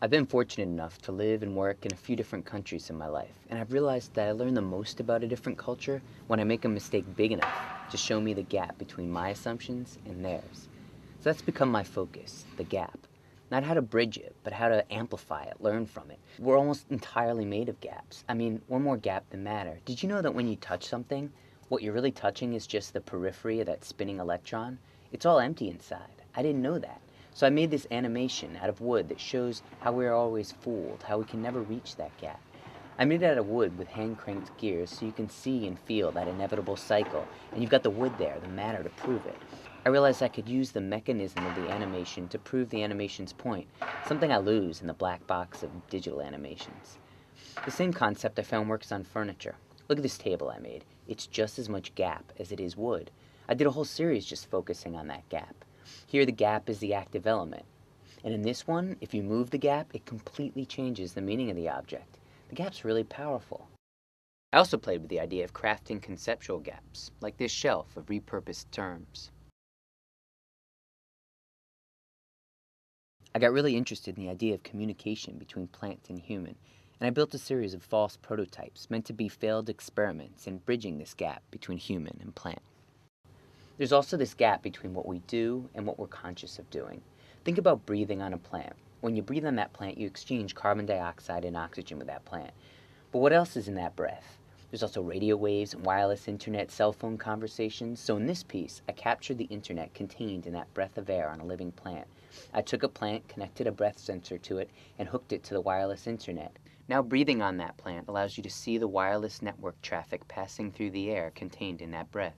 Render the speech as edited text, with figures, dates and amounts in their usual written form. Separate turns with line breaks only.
I've been fortunate enough to live and work in a few different countries in my life, and I've realized that I learn the most about a different culture when I make a mistake big enough to show me the gap between my assumptions and theirs. So that's become my focus, the gap. Not how to bridge it, but how to amplify it, learn from it. We're almost entirely made of gaps. I mean, we're more gap than matter. Did you know that when you touch something, what you're really touching is just the periphery of that spinning electron? It's all empty inside. I didn't know that. So I made this animation out of wood that shows how we are always fooled, how we can never reach that gap. I made it out of wood with hand-cranked gears so you can see and feel that inevitable cycle, and you've got the wood there, the matter, to prove it. I realized I could use the mechanism of the animation to prove the animation's point, something I lose in the black box of digital animations. The same concept I found works on furniture. Look at this table I made. It's just as much gap as it is wood. I did a whole series just focusing on that gap. Here the gap is the active element. And in this one, if you move the gap, it completely changes the meaning of the object. The gap's really powerful. I also played with the idea of crafting conceptual gaps, like this shelf of repurposed terms. I got really interested in the idea of communication between plant and human, and I built a series of false prototypes meant to be failed experiments in bridging this gap between human and plant. There's also this gap between what we do and what we're conscious of doing. Think about breathing on a plant. When you breathe on that plant, you exchange carbon dioxide and oxygen with that plant. But what else is in that breath? There's also radio waves, wireless internet, cell phone conversations. So in this piece, I captured the internet contained in that breath of air on a living plant. I took a plant, connected a breath sensor to it, and hooked it to the wireless internet. Now breathing on that plant allows you to see the wireless network traffic passing through the air contained in that breath.